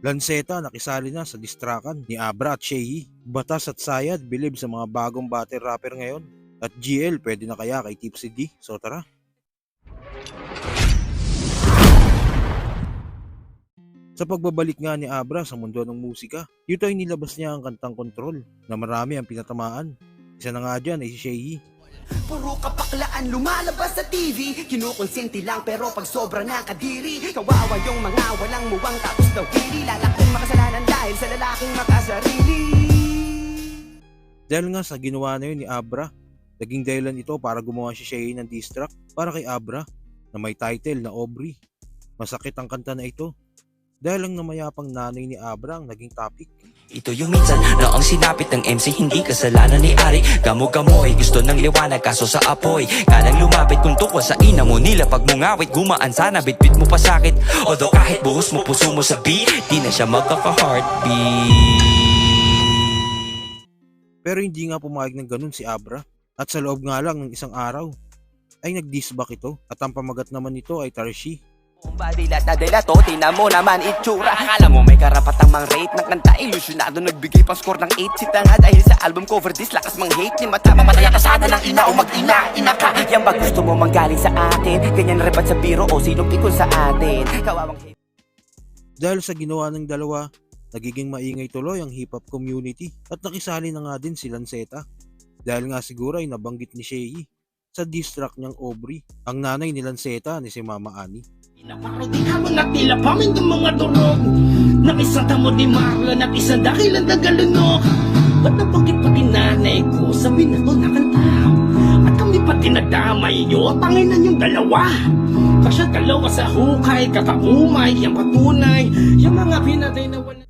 Lanceta nakisali na sa distrakan ni Abra at Shehi. Batas at Sayad bilib sa mga bagong battle rapper ngayon. At GL pwede na kaya kay Tipsy D? So tara. Sa pagbabalik nga ni Abra sa mundo ng musika, dito ay nilabas niya ang kantang Control na marami ang pinatamaan. Isa na nga dyan ay si Shehi. Puro kapaklaan lumalabas sa TV. Kinukonsenti lang pero pag sobra na kadiri. Kawawa yung mga walang muwang tapos daw pili. Lalaking makasalanan dahil sa lalaking makasarili. Dahil nga sa ginawa na yun ni Abra, naging dahilan ito para gumawa si Shehi ng diss track para kay Abra na may title na Aubrey. Masakit ang kanta na ito dahil ang namayapang nanay ni Abra ang naging topic. Ito yung minsan na ang sinapit ng MC, hindi kasalanan ni Ari. Gamo-gamoy, gusto ng liwanag kaso sa apoy. Kanang lumapit kung tukwa sa ina mo, nila pag mungawit. Gumaan sana, bitbit mo pa sakit. Although kahit buhos mo, puso mo sa beat, di na siya magkaka-heartbeat. Pero hindi nga pumayag ng ganun si Abra. At sa loob nga lang ng isang araw, ay nag-disback ito. At ang pamagat naman nito ay Tarshi. Badilat na delato, tina mo naman itsura. Akala mo may karapatang mang-rate ng kanta. Ilusyonado nagbigay pang score ng 8. Sita nga dahil sa album cover this, lakas mang-hate. Ni mata mamataya ka sana ng ina o mag-ina. Ina ka, yan ba gusto mo manggaling sa akin? Ganyan rebat sa biro o sinong pikon sa atin? Kawawang hate. Dahil sa ginawa ng dalawa, nagiging maingay tuloy ang hip-hop community. At nakisali na nga din si Lanceta. Dahil nga siguro ay nabanggit ni Shehi sa diss track niyang Aubrey, ang nanay ni Lanceta ni si Mama Ani. Inaparutin mo na tila pamin ng mga durog. Nakisanta mo di Marlon at isang dakilan na galunok. Ba't nabanggit pati nanay ko? Sabi na to nakanta. At kami pati nagdamay nyo. Panginan yung dalawa. Kasya dalawa sa hukay, kataumay, yung patunay. Yung mga pinatay na wala.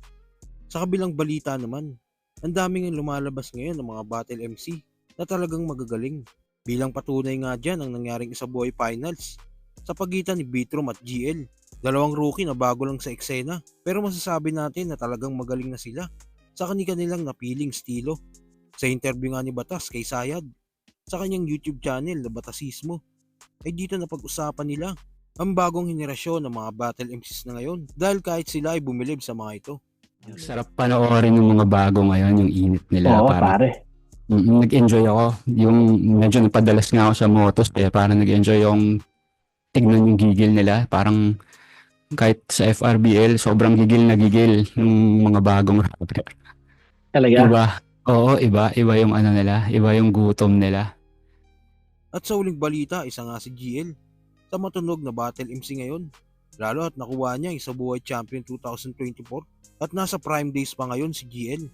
Sa kabilang balita naman, ang daming lumalabas ngayon ng mga battle MC na talagang magagaling. Bilang patunay nga dyan ang nangyaring isa buhay finals sa pagitan ni Bitrom at GL. Dalawang rookie na bago lang sa eksena, pero masasabi natin na talagang magaling na sila sa kanilang napiling estilo. Sa interview nga ni Batas kay Sayad sa kanyang YouTube channel na Batasismo, ay dito na pag-usapan nila ang bagong henerasyon ng mga battle MCs na ngayon dahil kahit sila ay bumilib sa mga ito. Sarap panoorin ng mga bago ngayon, yung init nila. Oo, parang, pare. nag-enjoy ako. Yung medyo napadalas nga ako sa motos, kaya parang nag-enjoy yung tignan yung gigil nila. Parang kahit sa FRBL, sobrang gigil na gigil yung mga bagong rapper. Talaga. Iba. Oo, iba. Iba yung ano nila. Iba yung gutom nila. At sa uling balita, isa nga si GL sa matunog na battle MC ngayon. Lalo at nakuha niya isa buhay champion 2024 at nasa prime days pa ngayon si GL.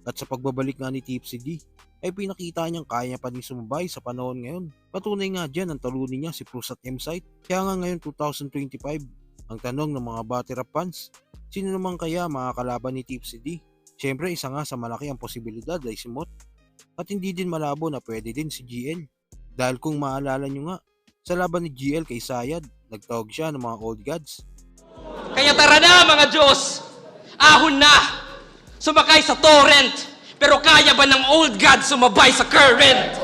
At sa pagbabalik nga ni Tipsy D, ay pinakita niyang kaya niya pa din sumabay sa panahon ngayon. Patunay nga dyan ang talunin niya si Prus at M-Site. Kaya nga ngayon 2025, ang tanong ng mga battle rap fans, sino naman kaya makakalaban ni Tipsy D? Siyempre isa nga sa malaki ang posibilidad ay si Mot. At hindi din malabo na pwede din si GL. Dahil kung maalala nyo nga, sa laban ni GL kay Sayad, nagtawag siya ng mga old gods. Kaya tara na mga Diyos! Ahon na! Sumakay sa torrent! Pero kaya ba ng old god sumabay sa current?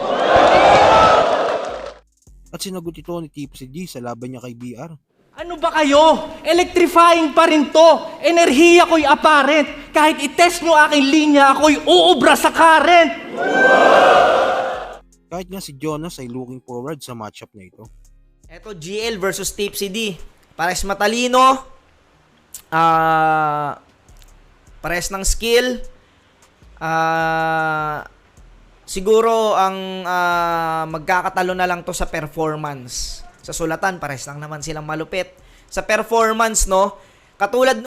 At sinagot ito ni Tipsy D sa laban niya kay BR. Ano ba kayo? Electrifying pa rin to. Enerhiya ko'y apparent. Kahit itest nyo aking linya, ako'y uubra sa current. Kahit nga si Jonas ay looking forward sa matchup na ito. Eto, GL versus Tipsy D. Pares matalino. Pares ng skill. Siguro ang magkakatalo na lang to sa performance. Sa sulatan, pares lang naman silang malupit. Sa performance, no? Katulad